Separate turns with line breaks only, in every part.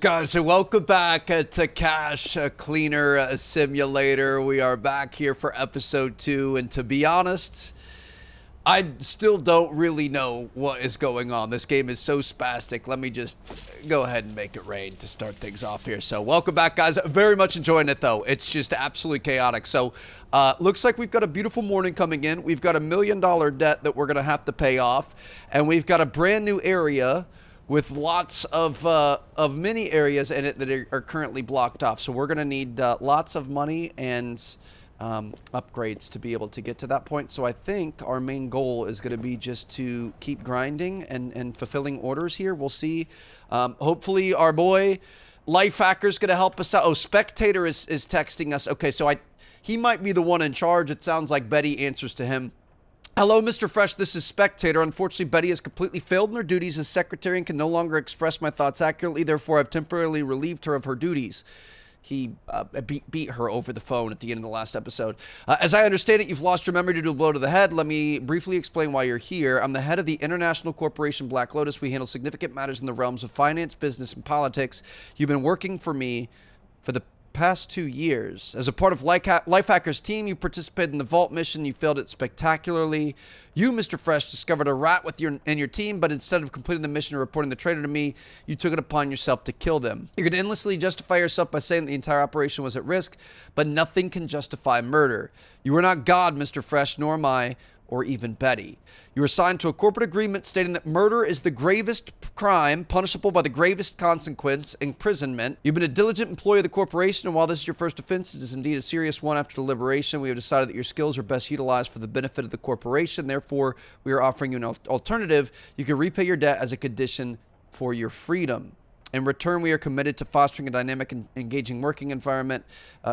Guys, and welcome back to Cash Cleaner Simulator. We are back here for episode 2, and to be honest, I still don't really know what is going on. This game is so spastic. Let me just go ahead and make it rain to start things off here. So welcome back, guys. Very much enjoying it, though. It's just absolutely chaotic. So looks like we've got a beautiful morning coming in. We've got $1 million debt that we're going to have to pay off, and we've got a brand new area with lots of mini areas in it that are currently blocked off. So we're going to need lots of money and upgrades to be able to get to that point. So I think our main goal is going to be just to keep grinding and fulfilling orders here. We'll see. Hopefully our boy Life Hacker's going to help us out. Oh, Spectator is texting us. Okay, so he might be the one in charge. It sounds like Betty answers to him. Hello, Mr. Fresh, this is Spectator. Unfortunately, Betty has completely failed in her duties as secretary and can no longer express my thoughts accurately. Therefore, I've temporarily relieved her of her duties. He beat her over the phone at the end of the last episode. As I understand it, you've lost your memory due to a blow to the head. Let me briefly explain why you're here. I'm the head of the international corporation Black Lotus. We handle significant matters in the realms of finance, business, and politics. You've been working for me for the past 2 years. As a part of Life Hacker's team, you participated in the Vault mission. You failed it spectacularly. You, Mr. Fresh, discovered a rat with your team, but instead of completing the mission and reporting the traitor to me, you took it upon yourself to kill them. You could endlessly justify yourself by saying that the entire operation was at risk, but nothing can justify murder. You are not God, Mr. Fresh, nor am I, or even Betty. You were signed to a corporate agreement stating that murder is the gravest crime, punishable by the gravest consequence, imprisonment. You've been a diligent employee of the corporation, and while this is your first offense, it is indeed a serious one. After deliberation, we have decided that your skills are best utilized for the benefit of the corporation. Therefore, we are offering you an alternative. You can repay your debt as a condition for your freedom. In return, we are committed to fostering a dynamic and engaging working environment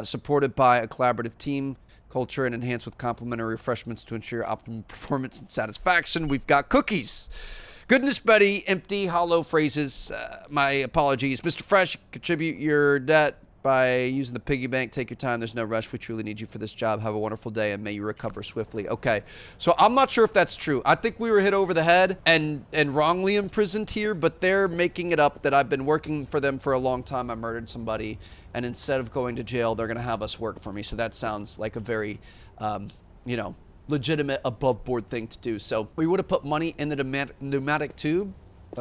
supported by a collaborative team culture and enhanced with complimentary refreshments to ensure optimum performance and satisfaction. We've got cookies. Goodness, Betty. Empty, hollow phrases. My apologies. Mr. Fresh, contribute your debt by using the piggy bank. Take your time. There's no rush. We truly need you for this job. Have a wonderful day, and may you recover swiftly. Okay, so I'm not sure if that's true. I think we were hit over the head and wrongly imprisoned here, but they're making it up that I've been working for them for a long time. I murdered somebody, and instead of going to jail, they're going to have us work for me. So that sounds like a very, legitimate above-board thing to do. So we would have put money in the pneumatic tube.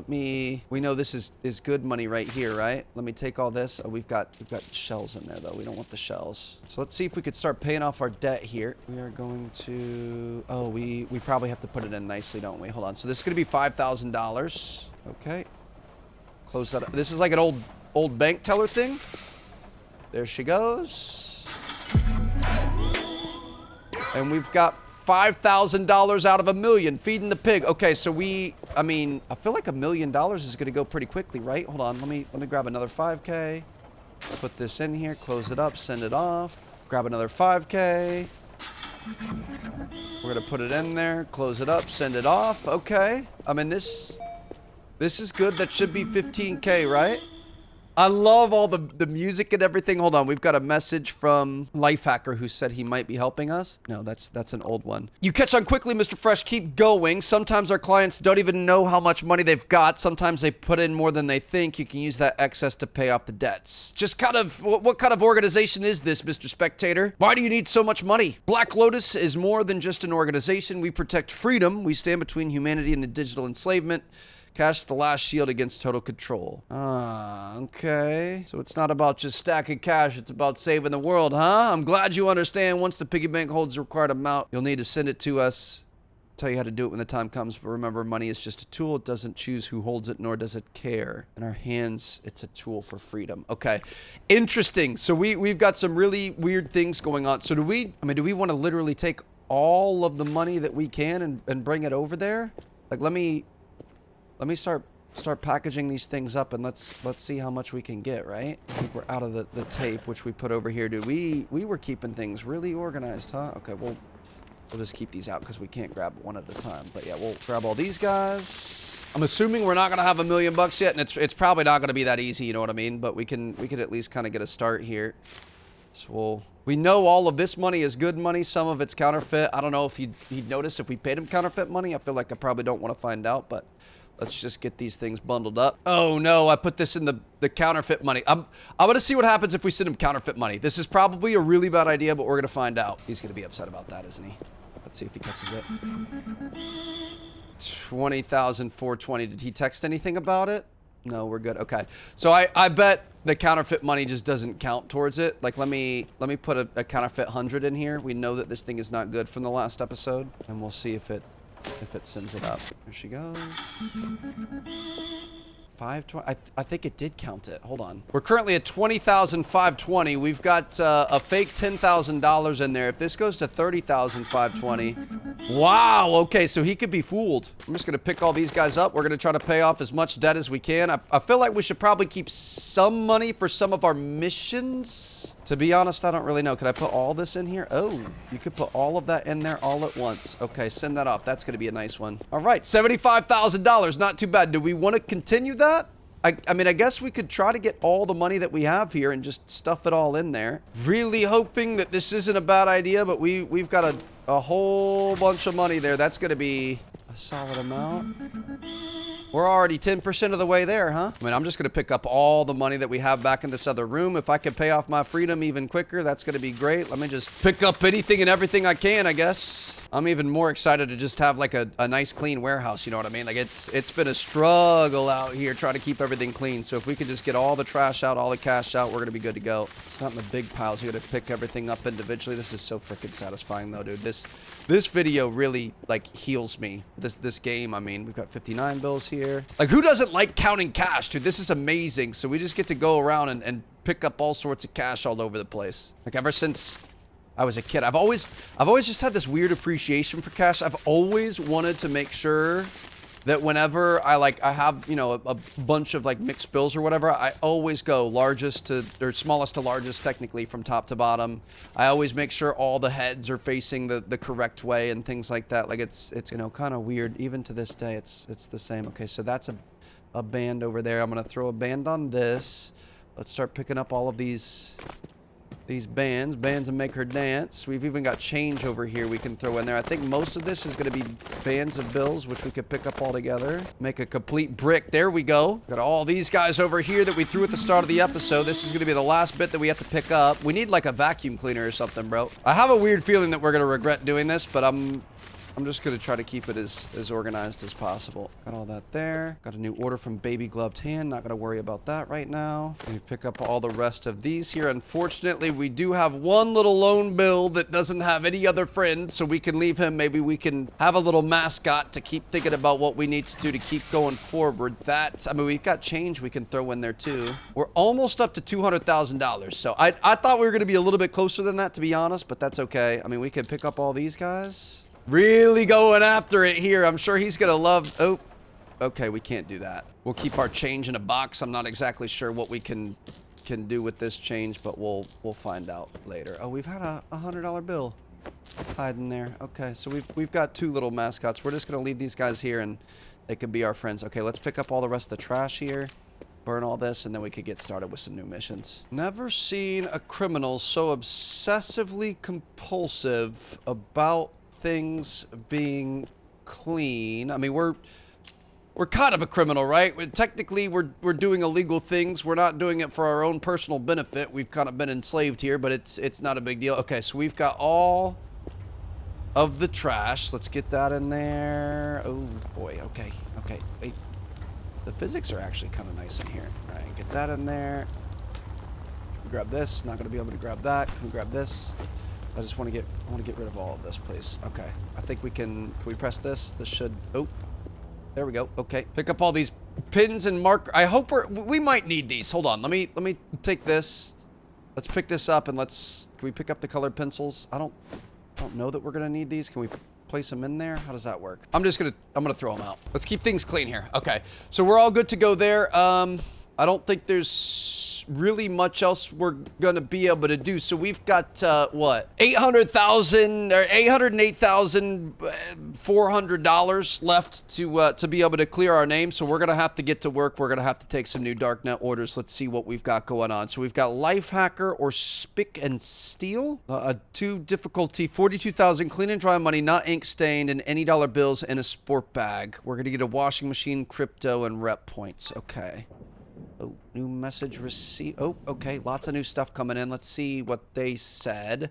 We know this is good money right here, right? Let me take all this. Oh, we've got shells in there, though. We don't want the shells. So let's see if we could start paying off our debt here. We are going to... Oh, we probably have to put it in nicely, don't we? Hold on. So this is going to be $5,000. Okay. Close that up. This is like an old bank teller thing. There she goes. And we've got $5,000 out of $1 million, feeding the pig. Okay, so I feel like $1 million is going to go pretty quickly, right? Hold on, let me grab another 5K. Put this in here, close it up, send it off. Grab another 5K. We're going to put it in there, close it up, send it off. Okay. This is good. That should be 15K, right? I love all the music and everything. Hold on, we've got a message from Life Hacker who said he might be helping us. No, that's an old one. You catch on quickly, Mr. Fresh. Keep going. Sometimes our clients don't even know how much money they've got. Sometimes they put in more than they think. You can use that excess to pay off the debts. Just what kind of organization is this, Mr. Spectator? Why do you need so much money? Black Lotus is more than just an organization. We protect freedom. We stand between humanity and the digital enslavement. Cash the last shield against total control. Okay. So it's not about just stacking cash, it's about saving the world, huh? I'm glad you understand. Once the piggy bank holds the required amount, you'll need to send it to us. Tell you how to do it when the time comes, but remember, money is just a tool. It doesn't choose who holds it, nor does it care. In our hands, it's a tool for freedom. Okay. Interesting. So we've got some really weird things going on. So do we want to literally take all of the money that we can and bring it over there? Like, let me start packaging these things up, and let's see how much we can get, right? I think we're out of the tape, which we put over here. Dude, we were keeping things really organized, huh? Okay, we'll just keep these out because we can't grab one at a time. But yeah, we'll grab all these guys. I'm assuming we're not gonna have $1 million yet, and it's probably not gonna be that easy, you know what I mean? But we could at least kind of get a start here. So we know all of this money is good money. Some of it's counterfeit. I don't know if he'd notice if we paid him counterfeit money. I feel like I probably don't want to find out, but Let's just get these things bundled up. Oh no, I put this in the counterfeit money. I'm gonna see what happens if we send him counterfeit money. This is probably a really bad idea, but we're gonna find out. He's gonna be upset about that, isn't he? Let's see if he catches it. 20,420. Did he text anything about it? No, we're good. Okay. So I bet the counterfeit money just doesn't count towards it. Like, let me put a counterfeit 100 in here. We know that this thing is not good from the last episode, and we'll see if it sends it up. There she goes. 520. I think it did count it. Hold on. We're currently at 20,520. We've got a fake $10,000 in there. If this goes to 30,520. Wow. Okay, so he could be fooled. I'm just gonna pick all these guys up. We're gonna try to pay off as much debt as we can. I feel like we should probably keep some money for some of our missions. To be honest, I don't really know. Could I put all this in here? Oh, you could put all of that in there all at once. Okay, send that off. That's going to be a nice one. All right, $75,000. Not too bad. Do we want to continue that? I mean, I guess we could try to get all the money that we have here and just stuff it all in there. Really hoping that this isn't a bad idea, but we've got a whole bunch of money there. That's going to be a solid amount. We're already 10% of the way there, huh? I mean, I'm just going to pick up all the money that we have back in this other room. If I can pay off my freedom even quicker, that's going to be great. Let me just pick up anything and everything I can, I guess. I'm even more excited to just have like a nice clean warehouse, you know what I mean? Like it's been a struggle out here trying to keep everything clean. So if we could just get all the trash out, all the cash out, we're going to be good to go. It's not in the big piles. You got to pick everything up individually. This is so freaking satisfying though, dude. This video really like heals me. This game, I mean, we've got 59 bills here. Like who doesn't like counting cash, dude? This is amazing. So we just get to go around and pick up all sorts of cash all over the place. Like ever since I was a kid, I've always just had this weird appreciation for cash. I've always wanted to make sure that whenever I have, you know, a bunch of like mixed bills or whatever, I always go largest to, or smallest to largest technically from top to bottom. I always make sure all the heads are facing the correct way and things like that. Like it's you know, kind of weird. Even to this day, it's the same. Okay, so that's a band over there. I'm gonna throw a band on this. Let's start picking up all of these bands and make her dance. We've even got change over here we can throw in there. I think most of this is going to be bands of bills, which we could pick up all together. Make a complete brick. There we go. Got all these guys over here that we threw at the start of the episode. This is going to be the last bit that we have to pick up. We need like a vacuum cleaner or something, bro. I have a weird feeling that we're going to regret doing this, but I'm just going to try to keep it as organized as possible. Got all that there. Got a new order from Baby Gloved Hand. Not going to worry about that right now. Let me pick up all the rest of these here. Unfortunately, we do have one little lone bill that doesn't have any other friends, so we can leave him. Maybe we can have a little mascot to keep thinking about what we need to do to keep going forward. I mean, we've got change we can throw in there too. We're almost up to $200,000. So I thought we were going to be a little bit closer than that, to be honest, but that's okay. I mean, we could pick up all these guys. Really going after it here. I'm sure he's gonna love. Oh, okay, we can't do that. We'll keep our change in a box. I'm not exactly sure what we can do with this change, but we'll find out later. Oh, we've had a $100 bill hiding there. Okay, so we've got two little mascots. We're just gonna leave these guys here and they could be our friends. Okay, let's pick up all the rest of the trash here, burn all this, and then we could get started with some new missions. Never seen a criminal so obsessively compulsive about things being clean. I mean, we're kind of a criminal, right? Technically, we're doing illegal things. We're not doing it for our own personal benefit. We've kind of been enslaved here, but it's not a big deal. Okay, so we've got all of the trash. Let's get that in there. Oh boy. Okay. Wait. The physics are actually kind of nice in here. All right, get that in there. Can we grab this? Not gonna be able to grab that. Can we grab this? I want to get rid of all of this, please. Okay. I think we can we press this? This should, oh, there we go. Okay. Pick up all these pins and marker. I hope we might need these. Hold on. Let me take this. Let's pick this up and can we pick up the colored pencils? I don't know that we're going to need these. Can we place them in there? How does that work? I'm going to throw them out. Let's keep things clean here. Okay. So we're all good to go there. I don't think there's there's really much else we're gonna be able to do. So we've got what, 800,000 or $808,400 left to be able to clear our name. So we're gonna have to get to work. We're gonna have to take some new darknet orders. Let's see what we've got going on. So we've got Life Hacker or Spick and Steal. 2 difficulty, 42,000 clean and dry money, not ink stained, and any dollar bills in a sport bag. We're gonna get a washing machine, crypto, and rep points. Okay. Oh, new message received. Oh, okay. Lots of new stuff coming in. Let's see what they said.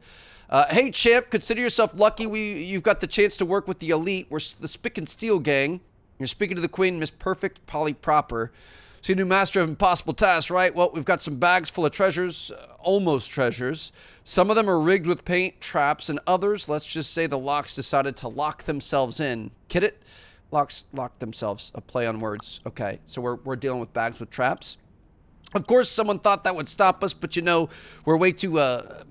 Hey, champ, consider yourself lucky. You've got the chance to work with the elite. We're the Spick and Steal gang. You're speaking to the queen, Miss Perfect Polly Proper. So, new master of impossible tasks, right? Well, we've got some bags full of treasures, almost treasures. Some of them are rigged with paint, traps, and others, let's just say the locks decided to lock themselves in. Get it? Locks lock themselves. A play on words. Okay, so we're dealing with bags with traps. Of course, someone thought that would stop us, but you know, we're way too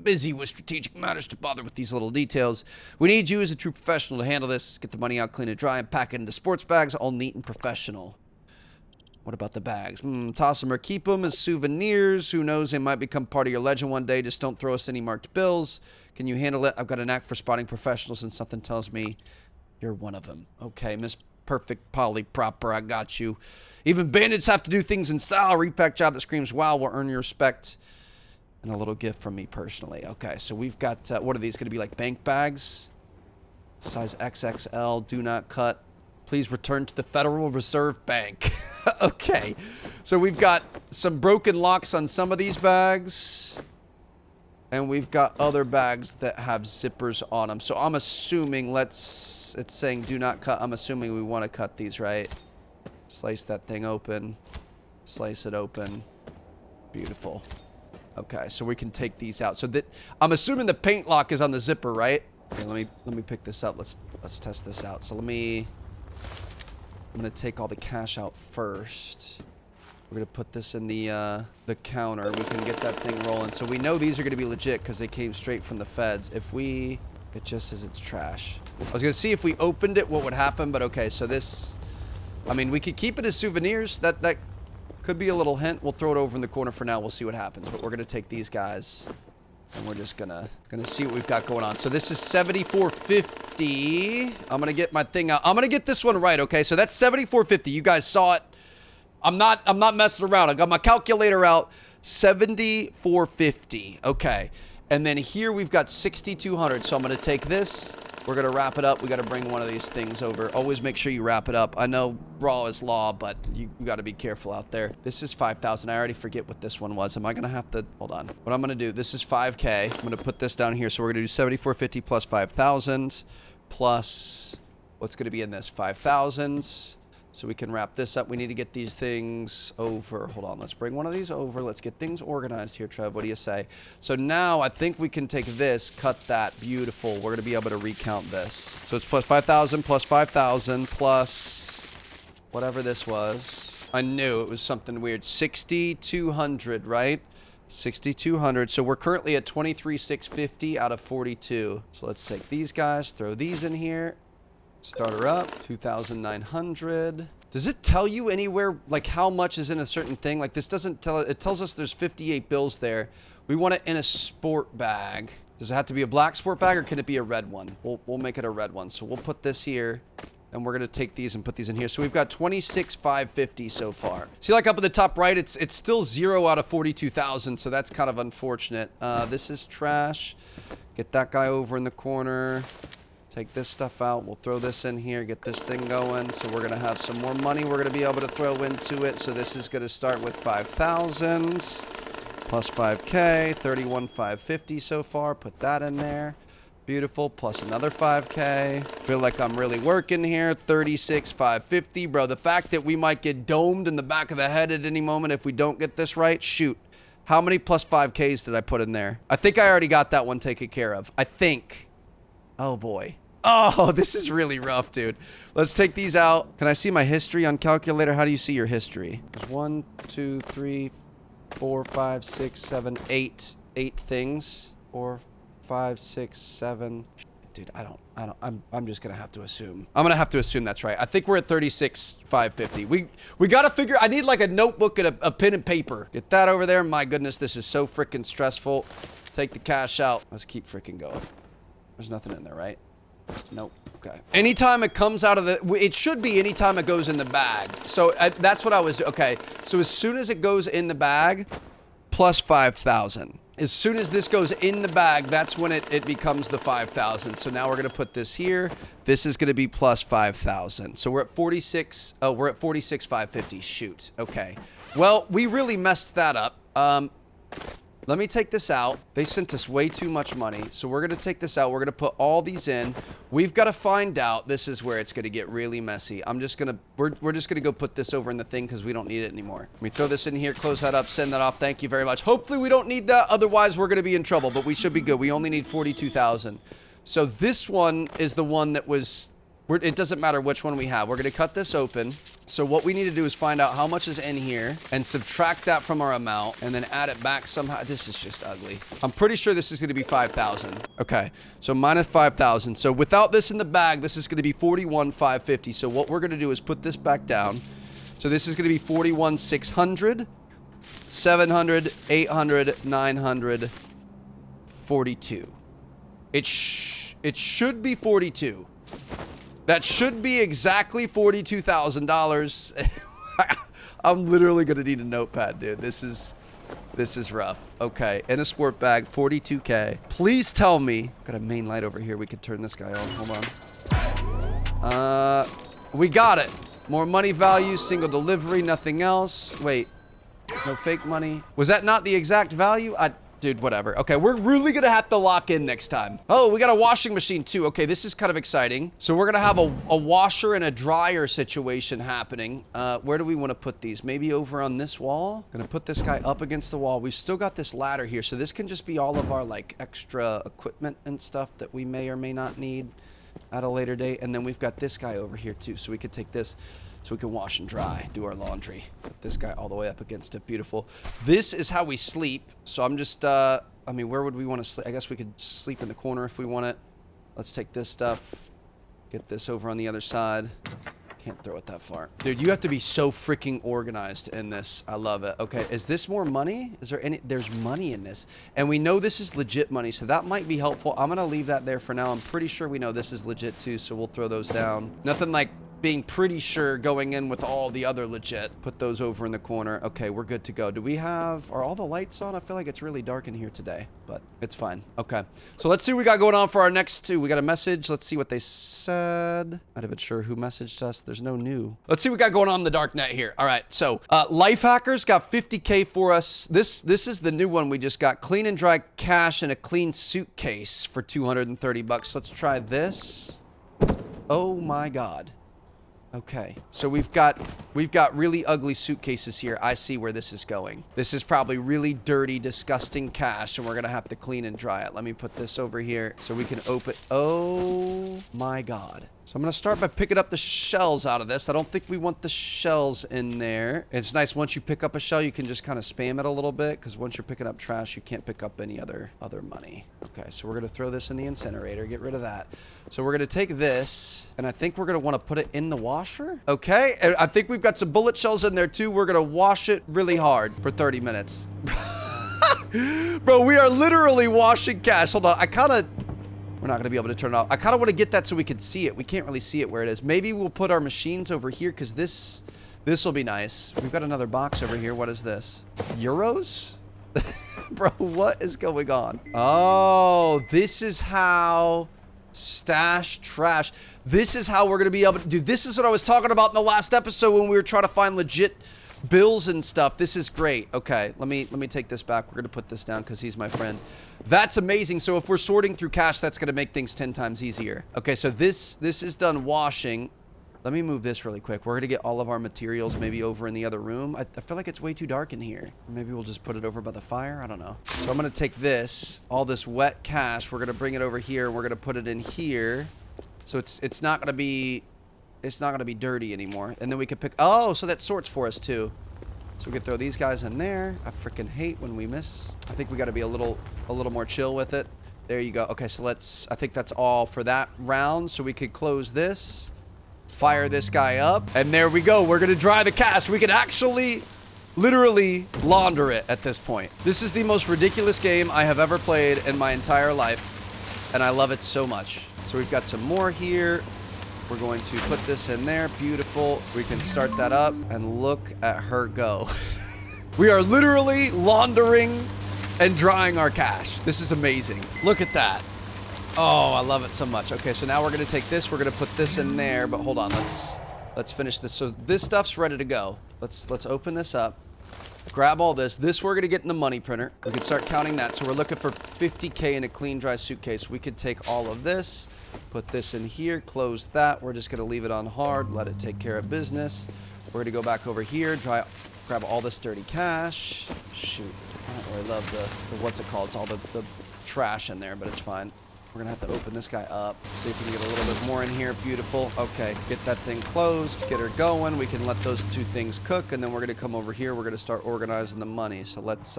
busy with strategic matters to bother with these little details. We need you as a true professional to handle this. Get the money out, clean it dry, and pack it into sports bags, all neat and professional. What about the bags? Toss them or keep them as souvenirs. Who knows, they might become part of your legend one day. Just don't throw us any marked bills. Can you handle it? I've got a knack for spotting professionals, and something tells me you're one of them. Okay, Miss Perfect Polly Proper, I got you. Even bandits have to do things in style. Repack job that screams wow will earn your respect. And a little gift from me personally. Okay, so we've got, what are these going to be, like bank bags? Size XXL, do not cut. Please return to the Federal Reserve Bank. Okay, so we've got some broken locks on some of these bags. And we've got other bags that have zippers on them. So I'm assuming, it's saying do not cut. I'm assuming we want to cut these, right? Slice that thing open. Slice it open. Beautiful. Okay, so we can take these out. So that, I'm assuming the paint lock is on the zipper, right? Okay, let me pick this up. Let's test this out. So I'm gonna take all the cash out first. We're gonna put this in the counter. We can get that thing rolling. So we know these are gonna be legit because they came straight from the feds. It just says it's trash. I was gonna see if we opened it, what would happen, but okay, so this, I mean, we could keep it as souvenirs. That could be a little hint. We'll throw it over in the corner for now. We'll see what happens, but we're gonna take these guys and we're just gonna see what we've got going on. So this is 7450. I'm gonna get my thing out. I'm gonna get this one right, okay? So that's 7450. You guys saw it. I'm not messing around. I got my calculator out. 7450. Okay. And then here we've got 6200. So I'm going to take this. We're going to wrap it up. We got to bring one of these things over. Always make sure you wrap it up. I know raw is law, but you got to be careful out there. This is 5,000. I already forget what this one was. Am I going to have to, hold on. What I'm going to do, this is 5K. I'm going to put this down here. So we're going to do 7450 plus 5,000 plus, what's going to be in this? 5,000. So we can wrap this up. We need to get these things over. Hold on. Let's bring one of these over. Let's get things organized here, Trev. What do you say? So now I think we can take this, cut that. Beautiful. We're going to be able to recount this. So it's plus 5,000 plus whatever this was. I knew it was something weird. 6,200, right? 6,200. So we're currently at 23,650 out of 42. So let's take these guys, throw these in here. Start her up, 2,900. Does it tell you anywhere, like, how much is in a certain thing? Like, this doesn't tell it. It tells us there's 58 bills there. We want it in a sport bag. Does it have to be a black sport bag, or can it be a red one? We'll make it a red one. So we'll put this here, and we're going to take these and put these in here. So we've got 26,550 so far. See, like, up at the top right, it's still 0 out of 42,000, so that's kind of unfortunate. This is trash. Get that guy over in the corner. Take this stuff out. We'll throw this in here, get this thing going. So we're going to have some more money we're going to be able to throw into it. So this is going to start with 5,000 plus 5K, 31,550 so far. Put that in there. Beautiful. Plus another 5K. Feel like I'm really working here. 36,550. Bro, the fact that we might get domed in the back of the head at any moment if we don't get this right, shoot. How many plus 5Ks did I put in there? I think I already got that one taken care of. I think. Oh, boy. Oh, this is really rough, dude. Let's take these out. Can I see my history on calculator? How do you see your history? There's 1, 2, 3, 4, 5, 6, 7, 8. 8 things. 4, 5, 6, 7. Dude, I'm just gonna have to assume. I'm gonna have to assume that's right. I think we're at 36,550. We gotta figure, I need like a notebook and a pen and paper. Get that over there. My goodness, this is so freaking stressful. Take the cash out. Let's keep freaking going. There's nothing in there, right? Nope. Okay. Anytime it comes out of the, it should be anytime it goes in the bag. So that's what I was, okay. So as soon as it goes in the bag, plus 5,000. As soon as this goes in the bag, that's when it becomes the 5,000. So now we're going to put this here. This is going to be plus 5,000. So we're at 46. Oh, we're at 46,550. Shoot. Okay. Well, we really messed that up. Let me take this out. They sent us way too much money. So we're going to take this out. We're going to put all these in. We've got to find out. This is where it's going to get really messy. I'm just going to, we're just going to go put this over in the thing because we don't need it anymore. Let me throw this in here, close that up, send that off. Thank you very much. Hopefully we don't need that. Otherwise we're going to be in trouble, but we should be good. We only need 42,000. So this one is the one that was, it doesn't matter which one we have. We're going to cut this open. So what we need to do is find out how much is in here and subtract that from our amount and then add it back somehow. This is just ugly. I'm pretty sure this is going to be 5,000. Okay. So minus 5,000. So without this in the bag, this is going to be 41,550. So what we're going to do is put this back down. So this is going to be 41,600, 700, 800, 900, 42. It should be 42. That should be exactly $42,000. I'm literally gonna need a notepad, dude. This is rough. Okay, in a sport bag, 42K. Please tell me. Got a main light over here. We could turn this guy on. Hold on. We got it. More money value, single delivery, nothing else. Wait, no fake money. Was that not the exact value? Dude, whatever. Okay, we're really gonna have to lock in next time. Oh, we got a washing machine too. Okay, this is kind of exciting. So we're gonna have a washer and a dryer situation happening. Where do we want to put these? Maybe over on this wall? Gonna put this guy up against the wall. We've still got this ladder here, so this can just be all of our like extra equipment and stuff that we may or may not need at a later date. And then we've got this guy over here too, so we could take this so we can wash and dry, do our laundry. Put this guy all the way up against it. Beautiful. This is how we sleep. So I'm just, I mean, where would we want to sleep? I guess we could sleep in the corner if we want it. Let's take this stuff, get this over on the other side. Can't throw it that far. Dude, you have to be so freaking organized in this. I love it. Okay, is this more money? Is there any? There's money in this. And we know this is legit money, so that might be helpful. I'm gonna leave that there for now. I'm pretty sure we know this is legit too, so we'll throw those down. Nothing like being pretty sure going in with all the other legit. Put those over in the corner. Okay, we're good to go. Do we have, are all the lights on? I feel like it's really dark in here today, but it's fine. Okay, so let's see what we got going on for our next two. We got a message. Let's see what they said. Not even sure who messaged us. There's no new. Let's see what we got going on in the dark net here. All right, so Life Hackers got 50K for us. This is the new one we just got. Clean and dry cash in a clean suitcase for 230 bucks. Let's try this. Oh my God. Okay, so we've got really ugly suitcases here. I see where this is going. This is probably really dirty, disgusting cash, and we're gonna have to clean and dry it. Let me put this over here so we can open. Oh my God. So I'm gonna start by picking up the shells out of this. I don't think we want the shells in there. It's nice once you pick up a shell, you can just kind of spam it a little bit, because once you're picking up trash, you can't pick up any other money. Okay, so we're gonna throw this in the incinerator, get rid of that. So we're gonna take this, and I think we're gonna want to put it in the washer. Okay, and I think we've got some bullet shells in there too. We're gonna wash it really hard for 30 minutes. Bro, we are literally washing cash. Hold on, we're not going to be able to turn it off. I kind of want to get that so we can see it. We can't really see it where it is. Maybe we'll put our machines over here because this will be nice. We've got another box over here. What is this? Euros? Bro, what is going on? Oh, this is how stash trash. This is how we're going to be able to do. This is what I was talking about in the last episode when we were trying to find legit bills and stuff. This is great. Okay, let me take this back. We're going to put this down because he's my friend. That's amazing. So if we're sorting through cash, that's going to make things 10 times easier. Okay, so this is done washing. Let me move this really quick. We're going to get all of our materials maybe over in the other room. I feel like it's way too dark in here. Maybe we'll just put it over by the fire. I don't know. So I'm going to take this, all this wet cash. We're going to bring it over here. We're going to put it in here. So it's not going to be dirty anymore. And then we can pick, oh, so that sorts for us too. So we could throw these guys in there. I freaking hate when we miss. I think we got to be a little more chill with it. There you go. Okay, so I think that's all for that round. So we could close this, fire this guy up, and there we go. We're gonna dry the cash. We can actually literally launder it at this point. This is the most ridiculous game I have ever played in my entire life, and I love it so much. So we've got some more here. We're going to put this in there. Beautiful. We can start that up, and look at her go. We are literally laundering and drying our cash. This is amazing. Look at that. Oh, I love it so much. Okay, so now we're gonna take this. We're gonna put this in there, but hold on. Let's finish this. So this stuff's ready to go. Let's open this up. Grab all this. This we're gonna get in the money printer. We can start counting that. So we're looking for 50K in a clean, dry suitcase. We could take all of this, put this in here, close that. We're just gonna leave it on hard, let it take care of business. We're gonna go back over here, grab all this dirty cash. Shoot. I don't really love the what's it called? It's all the trash in there, but it's fine. We're gonna have to open this guy up. See if we can get a little bit more in here. Beautiful. Okay, get that thing closed, get her going. We can let those two things cook, and then we're gonna come over here. We're gonna start organizing the money. So let's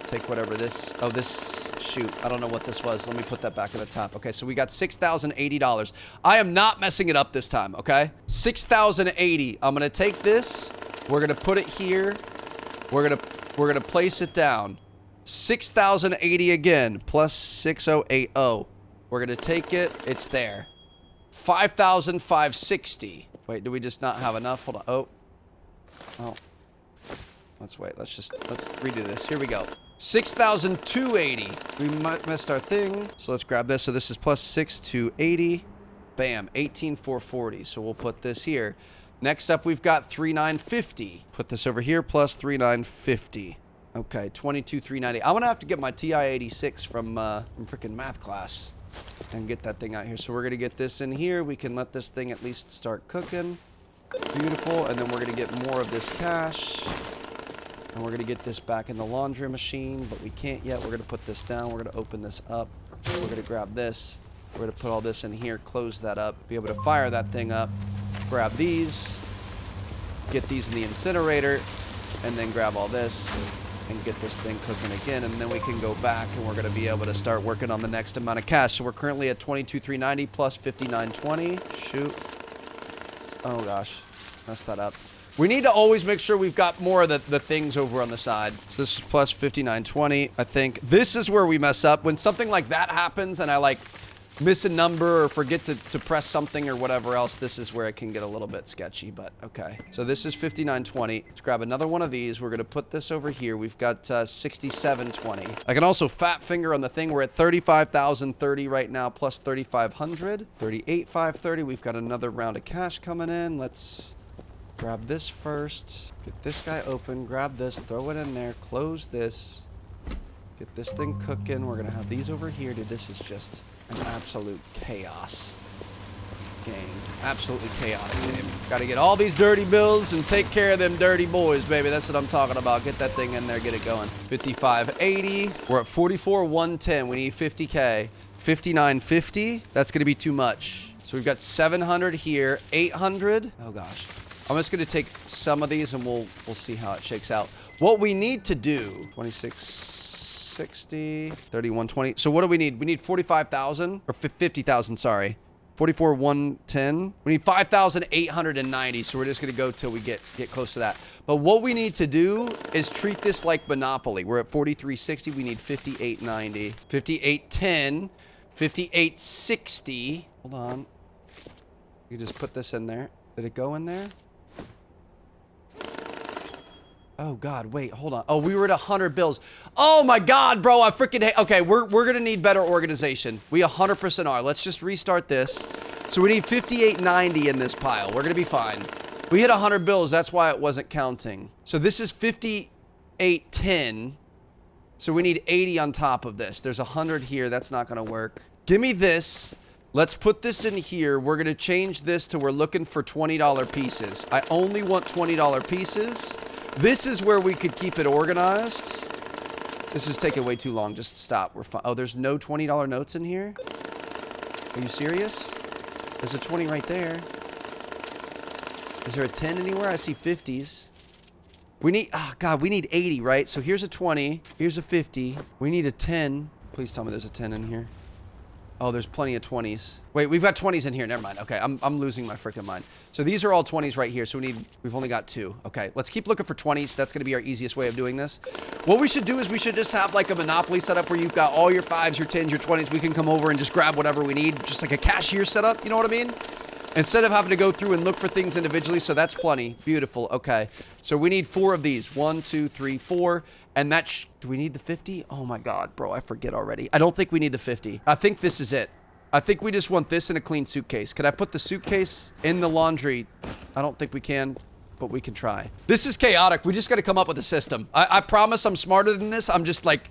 take whatever this, shoot, I don't know what this was. Let me put that back at the top. Okay, so we got $6,080. I am not messing it up this time, okay? $6,080. I'm gonna take this. We're gonna put it here. We're gonna place it down. 6,080 again, plus 6,080. We're gonna take it. It's there. 5,560. Wait, do we just not have enough? Hold on. Oh. Let's wait. Let's redo this. Here we go. 6,280. We missed our thing. So let's grab this. So this is plus 6,280. Bam. 18,440. So we'll put this here. Next up, we've got 3,950. Put this over here, plus 3,950. Okay, 22,390. I'm gonna have to get my TI-86 from freaking math class and get that thing out here. So we're gonna get this in here. We can let this thing at least start cooking. Beautiful. And then we're gonna get more of this cash. And we're gonna get this back in the laundry machine, but we can't yet. We're gonna put this down. We're gonna open this up. We're gonna grab this. We're gonna put all this in here, close that up, be able to fire that thing up. Grab these, get these in the incinerator, and then grab all this and get this thing cooking again, and then we can go back and we're going to be able to start working on the next amount of cash. So we're currently at 22,390 plus 5,920. Shoot. Oh gosh, messed that up. We need to always make sure we've got more of the things over on the side. So this is plus 5,920. I think this is where we mess up. When something like that happens and I like miss a number or forget to press something or whatever else, this is where it can get a little bit sketchy, but okay. So this is 5,920. Let's grab another one of these. We're going to put this over here. We've got 6,720. I can also fat finger on the thing. We're at 35,030 right now, plus 3,500. 38,530. We've got another round of cash coming in. Let's grab this first. Get this guy open. Grab this. Throw it in there. Close this. Get this thing cooking. We're going to have these over here. Dude, this is just an absolute chaos game. Absolutely chaotic game. Got to get all these dirty bills and take care of them dirty boys, baby. That's what I'm talking about. Get that thing in there, get it going. 5,580. We're at 44,110. We need 50K. 5,950. That's going to be too much. So we've got 700 here. 800. Oh gosh. I'm just going to take some of these and we'll see how it shakes out. What we need to do, 2660, 3120. So what do we need? We need 45,000 or 50,000, sorry. 44,110. We need 5,890. So we're just going to go till we get close to that. But what we need to do is treat this like Monopoly. We're at 4360. We need 5890, 5810, 5860. Hold on. You just put this in there. Did it go in there? Oh God, wait, hold on. Oh, we were at 100 bills. Oh my God, bro, I freaking hate. Okay, we're gonna need better organization. We 100% are. Let's just restart this. So we need 5890 in this pile. We're gonna be fine. We hit 100 bills. That's why it wasn't counting. So this is 5810. So we need 80 on top of this. There's 100 here. That's not gonna work. Give me this. Let's put this in here. We're gonna change this to we're looking for $20 pieces. I only want $20 pieces. This is where we could keep it organized. This is taking way too long. Just stop. We're fine. Oh, there's no $20 notes in here? Are you serious? There's a 20 right there. Is there a 10 anywhere? I see 50s. We need, oh God, we need 80, right? So here's a 20. Here's a 50. We need a 10. Please tell me there's a 10 in here. Oh, there's plenty of 20s. Wait, we've got 20s in here. Never mind. Okay, I'm losing my freaking mind. So these are all 20s right here. So we've only got 2. Okay, let's keep looking for 20s. That's going to be our easiest way of doing this. What we should do is we should just have like a Monopoly setup where you've got all your 5s, your 10s, your 20s. We can come over and just grab whatever we need. Just like a cashier setup. You know what I mean? Instead of having to go through and look for things individually. So that's plenty. Beautiful. Okay. So we need 4 of these. 1, 2, 3, 4. And that do we need the 50? Oh my God, bro. I forget already. I don't think we need the 50. I think this is it. I think we just want this in a clean suitcase. Could I put the suitcase in the laundry? I don't think we can, but we can try. This is chaotic. We just got to come up with a system. I promise I'm smarter than this. I'm just like,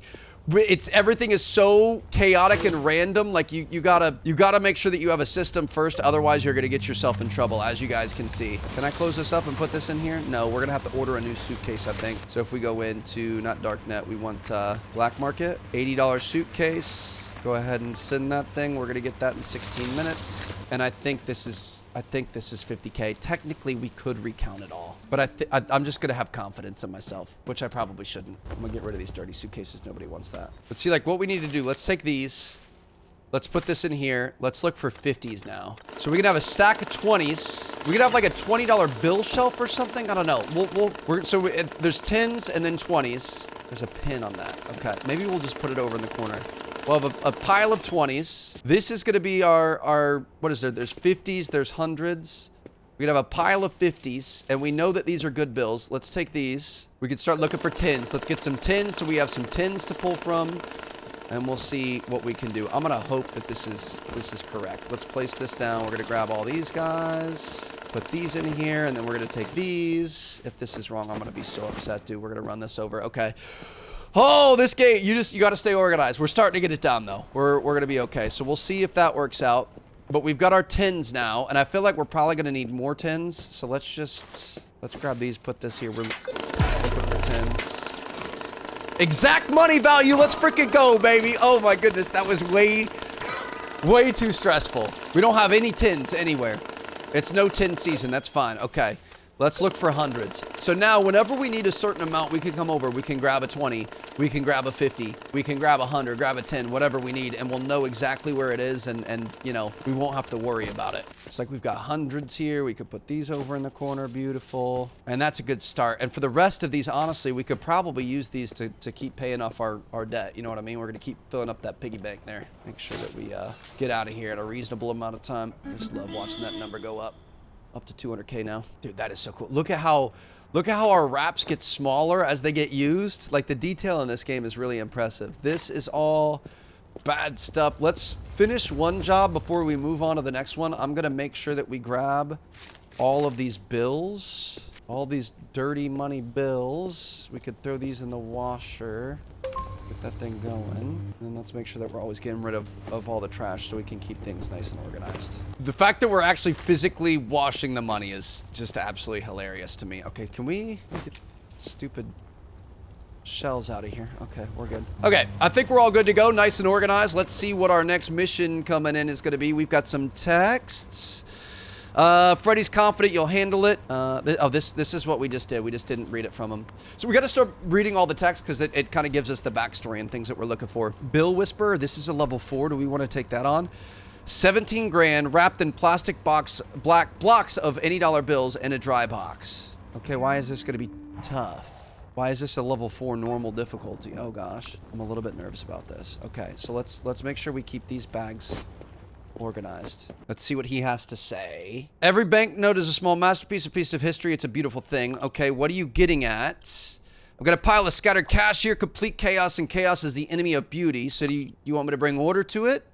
everything is so chaotic and random. Like you gotta make sure that you have a system first. Otherwise, you're gonna get yourself in trouble, as you guys can see. Can I close this up and put this in here? No, we're gonna have to order a new suitcase, I think. So if we go into not darknet, we want black market, $80 suitcase. Go ahead and send that thing. We're gonna get that in 16 minutes. And I think this is 50K. Technically, we could recount it all, but I'm just gonna have confidence in myself, which I probably shouldn't. I'm gonna get rid of these dirty suitcases. Nobody wants that. Let's see, like, what we need to do. Let's take these. Let's put this in here. Let's look for 50s now. So we can have a stack of 20s. We could have like a $20 bill shelf or something. I don't know. There's 10s and then 20s. There's a pin on that. Okay, maybe we'll just put it over in the corner. We'll have a pile of 20s. This is going to be our, what is there? There's 50s, there's hundreds. We could have a pile of 50s, and we know that these are good bills. Let's take these. We could start looking for 10s. Let's get some 10s, so we have some 10s to pull from, and we'll see what we can do. I'm going to hope that this is correct. Let's place this down. We're going to grab all these guys, put these in here, and then we're going to take these. If this is wrong, I'm going to be so upset, dude. We're going to run this over. Okay. Oh, this game, you got to stay organized. We're starting to get it down, though. We're going to be okay. So we'll see if that works out. But we've got our 10s now, and I feel like we're probably going to need more 10s. So let's grab these, put this here. We're looking for 10s. Exact money value. Let's freaking go, baby. Oh, my goodness. That was way too stressful. We don't have any 10s anywhere. It's no 10 season. That's fine. Okay. Let's look for hundreds. So now, whenever we need a certain amount, we can come over. We can grab a 20. We can grab a 50. We can grab a 100, grab a 10, whatever we need, and we'll know exactly where it is, and you know, we won't have to worry about it. It's like we've got hundreds here. We could put these over in the corner. Beautiful. And that's a good start. And for the rest of these, honestly, we could probably use these to keep paying off our debt. You know what I mean? We're going to keep filling up that piggy bank there. Make sure that we get out of here at a reasonable amount of time. I just love watching that number go up. Up to 200K now. Dude, that is so cool. Look at how our wraps get smaller as they get used. Like, the detail in this game is really impressive. This is all bad stuff. Let's finish one job before we move on to the next one. I'm going to make sure that we grab all of these bills. All these dirty money bills. We could throw these in the washer. Get that thing going. And let's make sure that we're always getting rid of all the trash so we can keep things nice and organized. The fact that we're actually physically washing the money is just absolutely hilarious to me. Okay, can we get stupid shells out of here? Okay, we're good. Okay, I think we're all good to go. Nice and organized. Let's see what our next mission coming in is going to be. We've got some texts. Freddy's confident you'll handle it. This is what we just did. We just didn't read it from him. So we got to start reading all the text because it kind of gives us the backstory and things that we're looking for. Bill Whisperer, this is a level 4. Do we want to take that on? 17 grand wrapped in plastic black blocks of any dollar bills in a dry box. Okay, why is this going to be tough? Why is this a level 4 normal difficulty? Oh gosh, I'm a little bit nervous about this. Okay, so let's make sure we keep these bags organized. Let's see what he has to say. Every banknote is a small masterpiece, a piece of history. It's a beautiful thing. Okay, what are you getting at? I've got a pile of scattered cash here. Complete chaos, and chaos is the enemy of beauty. So do you want me to bring order to it?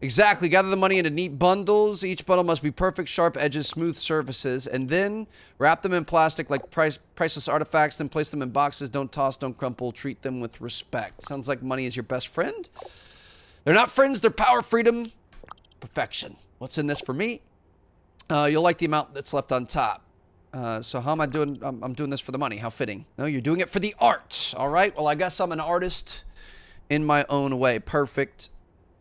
Exactly. Gather the money into neat bundles. Each bundle must be perfect, sharp edges, smooth surfaces, and then wrap them in plastic like priceless artifacts, then place them in boxes. Don't toss, don't crumple. Treat them with respect. Sounds like money is your best friend. They're not friends. They're power, freedom, perfection. What's in this for me? You'll like the amount that's left on top. So how am I doing? I'm doing this for the money. How fitting. No, you're doing it for the art. All right. Well, I guess I'm an artist in my own way. Perfect.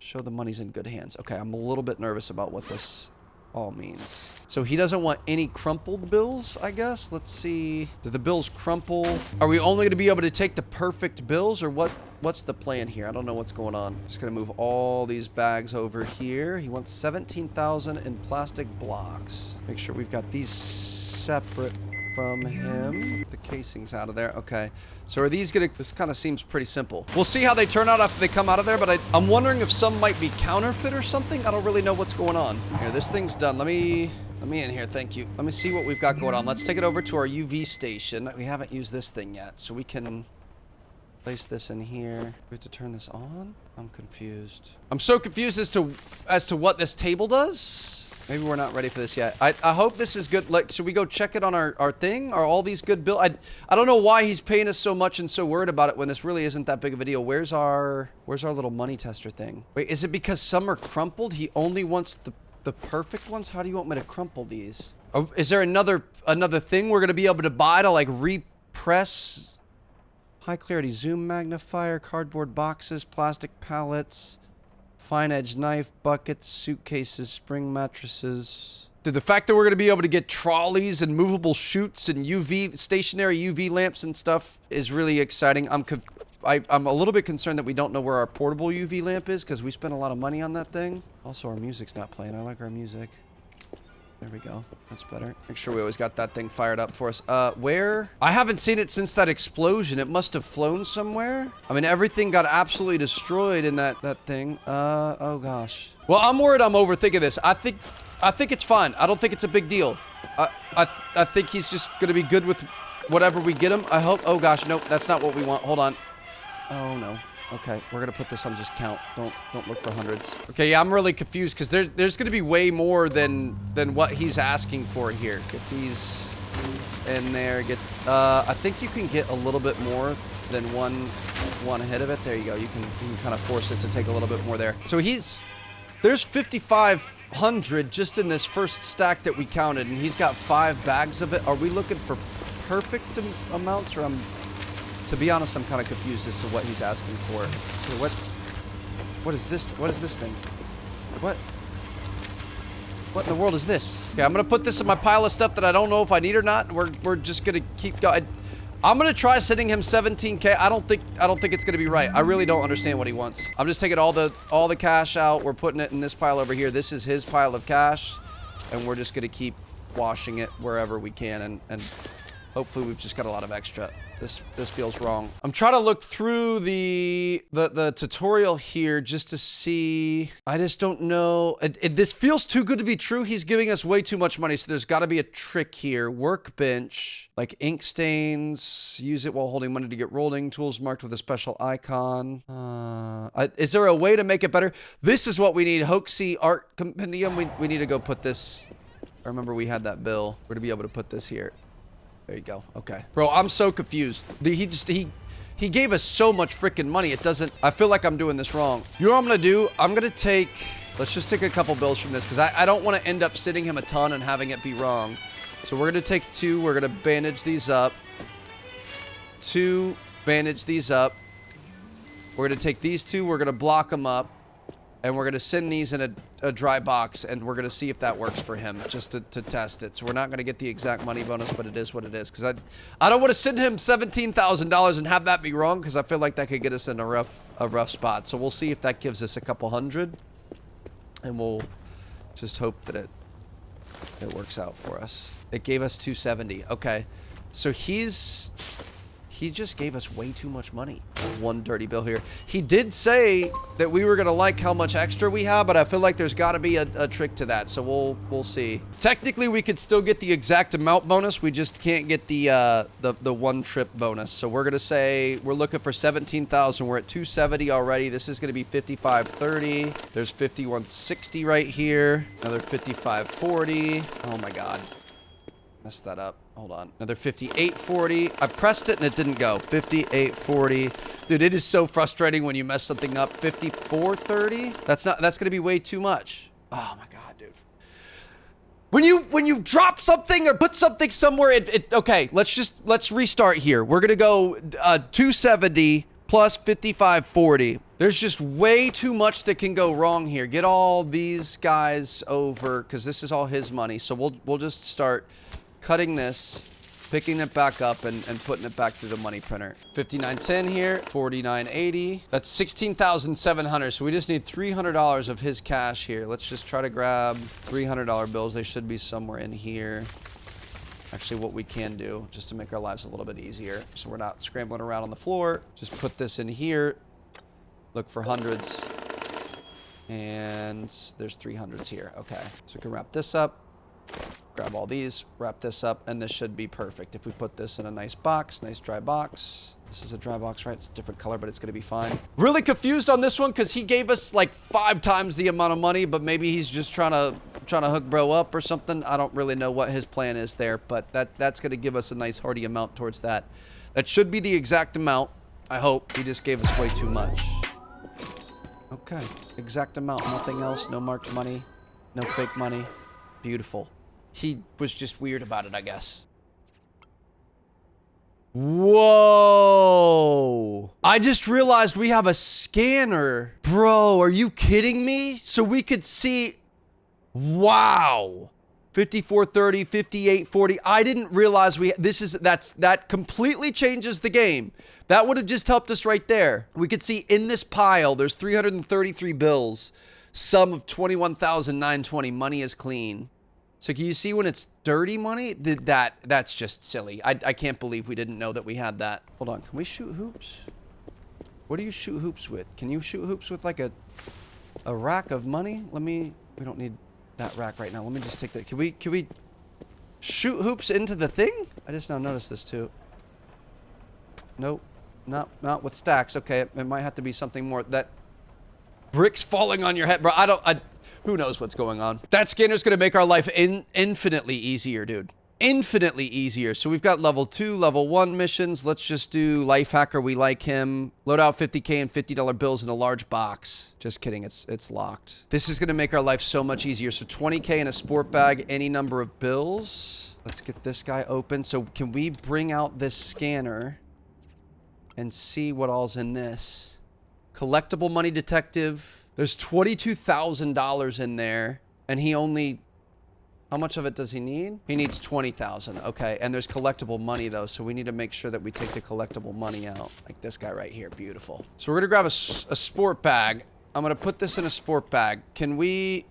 Show the money's in good hands. Okay, I'm a little bit nervous about what this all means. So he doesn't want any crumpled bills, I guess. Let's see. Do the bills crumple? Are we only going to be able to take the perfect bills, or what's the plan here? I don't know what's going on. Just going to move all these bags over here. He wants 17,000 in plastic blocks. Make sure we've got these separate from him. The casing's out of there. Okay. So are these gonna... This kind of seems pretty simple. We'll see how they turn out after they come out of there, but I'm wondering if some might be counterfeit or something. I don't really know what's going on. Here, this thing's done. Let me in here. Thank you. Let me see what we've got going on. Let's take it over to our UV station. We haven't used this thing yet, so we can place this in here. We have to turn this on? I'm confused. I'm so confused as to what this table does. Maybe we're not ready for this yet. I hope this is good. Like, should we go check it on our thing? Are all these good bills? I don't know why he's paying us so much and so worried about it when this really isn't that big of a deal. Where's our little money tester thing? Wait, is it because some are crumpled? He only wants the perfect ones? How do you want me to crumple these? Oh, is there another thing we're gonna be able to buy to like repress? High clarity zoom magnifier, cardboard boxes, plastic pallets, fine edge knife, buckets, suitcases, spring mattresses. Dude, the fact that we're going to be able to get trolleys and movable chutes and stationary UV lamps and stuff is really exciting. I'm a little bit concerned that we don't know where our portable UV lamp is because we spent a lot of money on that thing. Also, our music's not playing. I like our music. There we go. That's better. Make sure we always got that thing fired up for us. Where? I haven't seen it since that explosion. It must have flown somewhere. I mean, everything got absolutely destroyed in that thing. Oh gosh. Well, I'm worried I'm overthinking this. I think it's fine. I don't think it's a big deal. I think he's just gonna be good with whatever we get him. I hope. Oh gosh, nope, that's not what we want. Hold on. Oh no. Okay, we're gonna put this on just count. Don't look for hundreds. Okay, yeah, I'm really confused because there's gonna be way more than what he's asking for here. Get these in there. Get I think you can get a little bit more than one hit of it. There you go. You can kind of force it to take a little bit more there. So there's 5,500 just in this first stack that we counted, and he's got 5 bags of it. Are we looking for perfect amounts, or to be honest, I'm kind of confused as to what he's asking for. Okay, what is this? What is this thing? What in the world is this? Okay, I'm gonna put this in my pile of stuff that I don't know if I need or not. We're just gonna keep going. I'm gonna try sending him 17K. I don't think it's gonna be right. I really don't understand what he wants. I'm just taking all the cash out. We're putting it in this pile over here. This is his pile of cash, and we're just gonna keep washing it wherever we can, and hopefully we've just got a lot of extra. This feels wrong. I'm trying to look through the tutorial here just to see. I just don't know. This feels too good to be true. He's giving us way too much money, so there's got to be a trick here. Workbench, like ink stains. Use it while holding money to get rolling. Tools marked with a special icon. Is there a way to make it better? This is what we need. Hoaxy Art Compendium. We need to go put this. I remember we had that bill. We're to be able to put this here. There you go. Okay. Bro, I'm so confused. He gave us so much freaking money. It doesn't... I feel like I'm doing this wrong. You know what I'm going to do? I'm going to take... Let's just take a couple bills from this because I don't want to end up sending him a ton and having it be wrong. So we're going to take 2. We're going to bandage these up. 2. Bandage these up. We're going to take these 2. We're going to block them up. And we're going to send these in a dry box, and we're going to see if that works for him, just to test it. So we're not going to get the exact money bonus, but it is what it is. Because I don't want to send him $17,000 and have that be wrong, because I feel like that could get us in a rough spot. So we'll see if that gives us a couple hundred, and we'll just hope that it works out for us. It gave us 270. Okay. So he just gave us way too much money. One dirty bill here. He did say that we were gonna like how much extra we have, but I feel like there's gotta be a trick to that, so we'll see. Technically, we could still get the exact amount bonus, we just can't get the one trip bonus. So we're gonna say we're looking for 17,000. We're at 270 already. This is gonna be 5530. There's 5160 right here. Another 5540. Oh my god. Messed that up. Hold on. Another 5840. I pressed it and it didn't go. 5840. Dude, it is so frustrating when you mess something up. 5430. That's gonna be way too much. Oh my god, dude. When you drop something or put something somewhere, okay, let's restart here. We're gonna go 270 plus 5540. There's just way too much that can go wrong here. Get all these guys over, because this is all his money. So we'll just start cutting this, picking it back up, and putting it back through the money printer. 5910 here, 4980. That's 16,700. So we just need $300 of his cash here. Let's just try to grab $300 bills. They should be somewhere in here. Actually, what we can do, just to make our lives a little bit easier, so we're not scrambling around on the floor, just put this in here, look for hundreds, and there's 300s here. Okay, so we can wrap this up, grab all these, wrap this up, and this should be perfect. If we put this in a nice box, nice dry box. This is a dry box, right? It's a different color, but it's gonna be fine. Really confused on this one because he gave us like 5 times the amount of money, but maybe he's just trying to hook bro up or something. I don't really know what his plan is there, but that's gonna give us a nice hearty amount towards that. That should be the exact amount. I hope. He just gave us way too much. Okay, exact amount, nothing else, no marked money, no fake money. Beautiful. He was just weird about it, I guess. Whoa! I just realized we have a scanner. Bro, are you kidding me? So we could see... Wow! 5430, 5840. I didn't realize that completely changes the game. That would have just helped us right there. We could see in this pile, there's 333 bills. Sum of 21,920. Money is clean. So can you see when it's dirty money? That's just silly. I can't believe we didn't know that we had that. Hold on, can we shoot hoops? What do you shoot hoops with? Can you shoot hoops with like a rack of money? We don't need that rack right now. Let me just take that. Can we shoot hoops into the thing? I just now noticed this too. Nope, not with stacks. Okay, it might have to be something more. That bricks falling on your head, bro. Who knows what's going on? That scanner's gonna make our life infinitely easier, dude. Infinitely easier. So we've got level 2, level 1 missions. Let's just do Life Hacker. We like him. Load out 50K and $50 bills in a large box. Just kidding. It's locked. This is gonna make our life so much easier. So 20K in a sport bag, any number of bills. Let's get this guy open. So can we bring out this scanner and see what all's in this? Collectible money detective. There's $22,000 in there, and he only... How much of it does he need? He needs 20,000. Okay, and there's collectible money, though, so we need to make sure that we take the collectible money out. Like this guy right here. Beautiful. So we're going to grab a sport bag. I'm going to put this in a sport bag. Can we...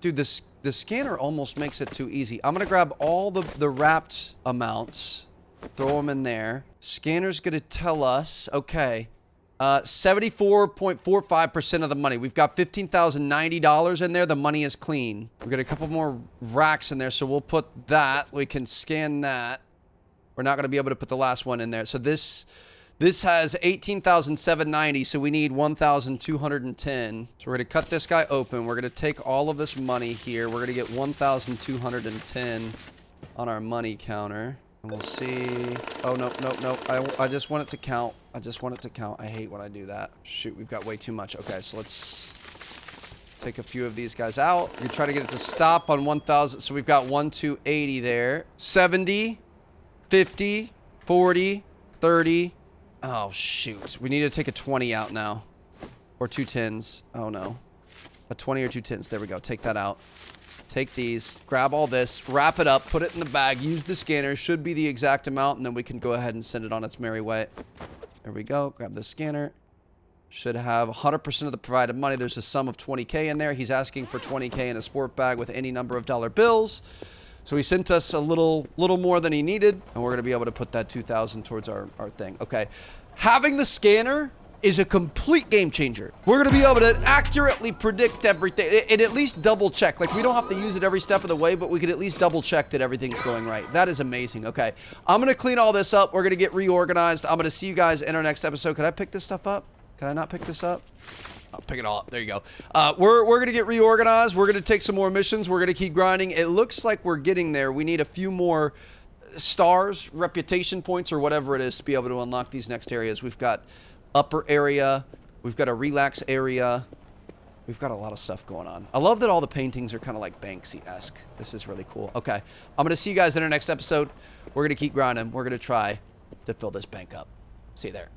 Dude, the scanner almost makes it too easy. I'm going to grab all the wrapped amounts, throw them in there. Scanner's going to tell us... Okay... 74.45% of the money. We've got $15,090 in there. The money is clean. We've got a couple more racks in there, so we'll put that. We can scan that. We're not going to be able to put the last one in there. So this has 18,790, so we need 1,210. So we're going to cut this guy open. We're going to take all of this money here. We're going to get 1,210 on our money counter. And we'll see. Oh, no. I just want it to count. I hate when I do that. Shoot, we've got way too much. Okay, so let's take a few of these guys out. We try to get it to stop on 1,000. So we've got 1,280 there. 70, 50, 40, 30. Oh, shoot. We need to take a 20 out now. Or 2 10s. Oh, no. A 20 or 2 10s. There we go. Take that out. Take these, grab all this, wrap it up, put it in the bag, use the scanner, should be the exact amount, and then we can go ahead and send it on its merry way. There we go, grab the scanner. Should have 100% of the provided money. There's a sum of 20K in there. He's asking for 20K in a sport bag with any number of dollar bills. So he sent us a little more than he needed, and we're going to be able to put that 2,000 towards our thing. Okay, having the scanner is a complete game changer. We're gonna be able to accurately predict everything and at least double check. Like, we don't have to use it every step of the way, but we can at least double check that everything's going right. That is amazing. Okay, I'm gonna clean all this up. We're gonna get reorganized. I'm gonna see you guys in our next episode. Can I pick this stuff up? Can I not pick this up? I'll pick it all up. There you go. We're gonna get reorganized. We're gonna take some more missions. We're gonna keep grinding. It looks like we're getting there. We need a few more stars, reputation points, or whatever it is to be able to unlock these next areas. We've got upper area, we've got a relax area, we've got a lot of stuff going on. I love that all the paintings are kind of like Banksy-esque. This is really cool. Okay, I'm gonna see you guys in our next episode. We're gonna keep grinding. We're gonna try to fill this bank up. See you there.